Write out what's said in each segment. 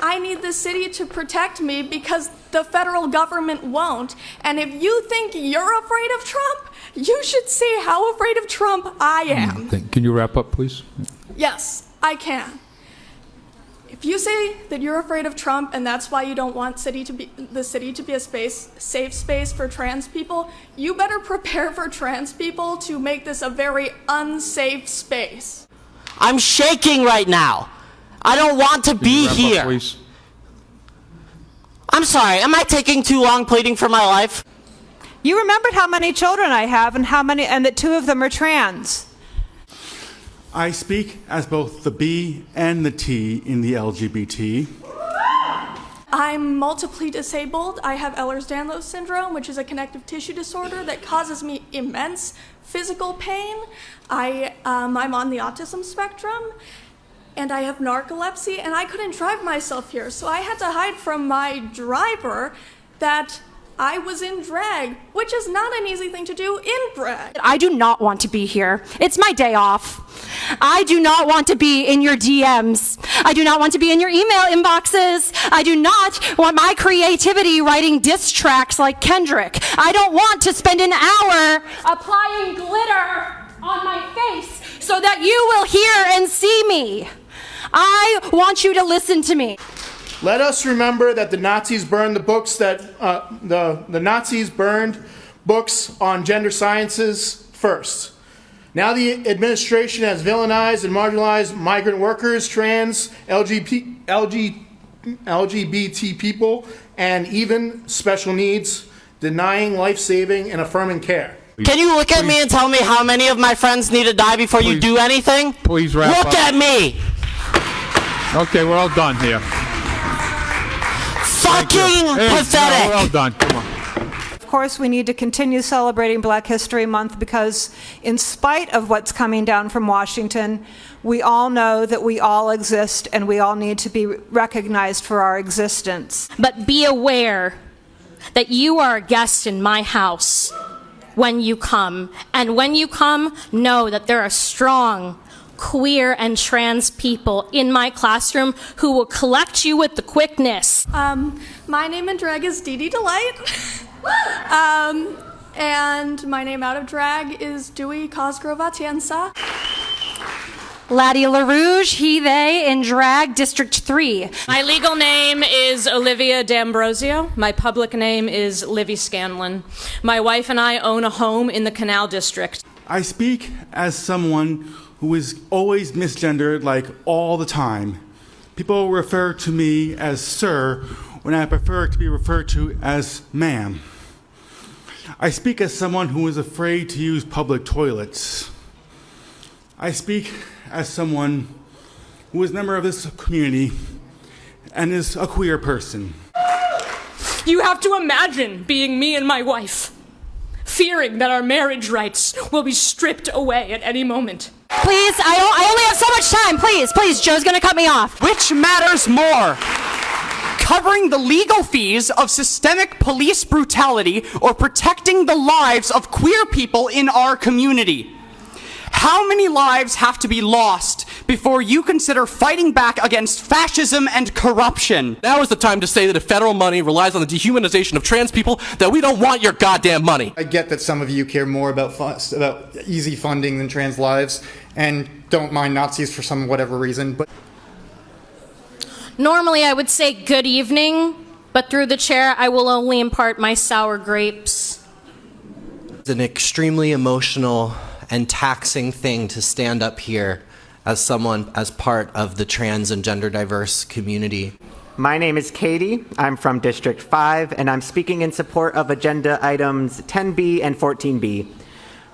I need the city to protect me because the federal government won't. And if you think you're afraid of Trump, you should see how afraid of Trump I am. Can you wrap up, please? Yes, I can. If you say that you're afraid of Trump and that's why you don't want the city to be a safe space for trans people, you better prepare for trans people to make this a very unsafe space. I'm shaking right now. I don't want to be here. Up, please? I'm sorry, am I taking too long pleading for my life? You remembered how many children I have and that 2 of them are trans. I speak as both the B and the T in the LGBT. I'm multiply disabled. I have Ehlers-Danlos syndrome, which is a connective tissue disorder that causes me immense physical pain. I'm on the autism spectrum, and I have narcolepsy, and I couldn't drive myself here, so I had to hide from my driver that I was in drag, which is not an easy thing to do in drag. I do not want to be here. It's my day off. I do not want to be in your DMs. I do not want to be in your email inboxes. I do not want my creativity writing diss tracks like Kendrick. I don't want to spend an hour applying glitter on my face so that you will hear and see me. I want you to listen to me. Let us remember that the Nazis burned the books the Nazis burned books on gender sciences first. Now the administration has villainized and marginalized migrant workers, trans, LGBT people, and even special needs, denying life-saving and affirming care. Can you look at me and tell me how many of my friends need to die before you do anything? Please wrap up. Look at me! Okay, we're all done here. Fucking pathetic! No, we're all done. Come on. Of course, we need to continue celebrating Black History Month because in spite of what's coming down from Washington, we all know that we all exist and we all need to be recognized for our existence. But be aware that you are a guest in my house when you come. And when you come, know that there are strong queer and trans people in my classroom who will collect you with the quickness. My name in drag is Dee Dee Delight. And my name out of drag is Dewey Cosgrove Atienza. Laddie LaRouge, he, they, in drag, District 3. My legal name is Olivia D'Ambrosio. My public name is Livy Scanlon. My wife and I own a home in the Canal District. I speak as someone who is always misgendered, like all the time. People refer to me as sir when I prefer to be referred to as ma'am. I speak as someone who is afraid to use public toilets. I speak as someone who is a member of this community and is a queer person. You have to imagine being me and my wife, fearing that our marriage rights will be stripped away at any moment. Please, I only have so much time. Please, Joe's gonna cut me off. Which matters more? Covering the legal fees of systemic police brutality or protecting the lives of queer people in our community? How many lives have to be lost before you consider fighting back against fascism and corruption? Now is the time to say that if federal money relies on the dehumanization of trans people, that we don't want your goddamn money. I get that some of you care more about easy funding than trans lives and don't mind Nazis for some whatever reason, but Normally I would say good evening, but through the chair I will only impart my sour grapes. It's an extremely emotional and taxing thing to stand up here as someone as part of the trans and gender diverse community. My name is Katie. I'm from District 5, and I'm speaking in support of agenda items 10B and 14B.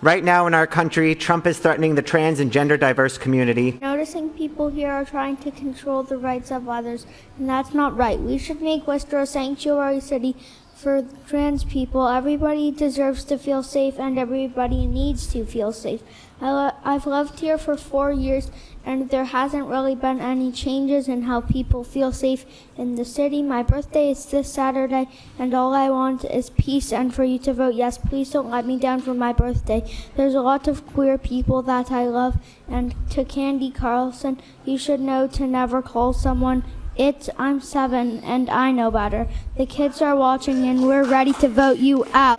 Right now in our country, Trump is threatening the trans and gender diverse community. Noticing people here are trying to control the rights of others, and that's not right. We should make Worcester a sanctuary city for trans people. Everybody deserves to feel safe, and everybody needs to feel safe. I've lived here for 4 years, and there hasn't really been any changes in how people feel safe in the city. My birthday is this Saturday, and all I want is peace and for you to vote yes. Please don't let me down for my birthday. There's a lot of queer people that I love, and to Candy Carlson, you should know to never call someone I'm 7 and I know better. The kids are watching and we're ready to vote you out.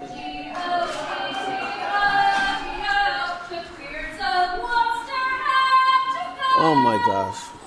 Oh my gosh.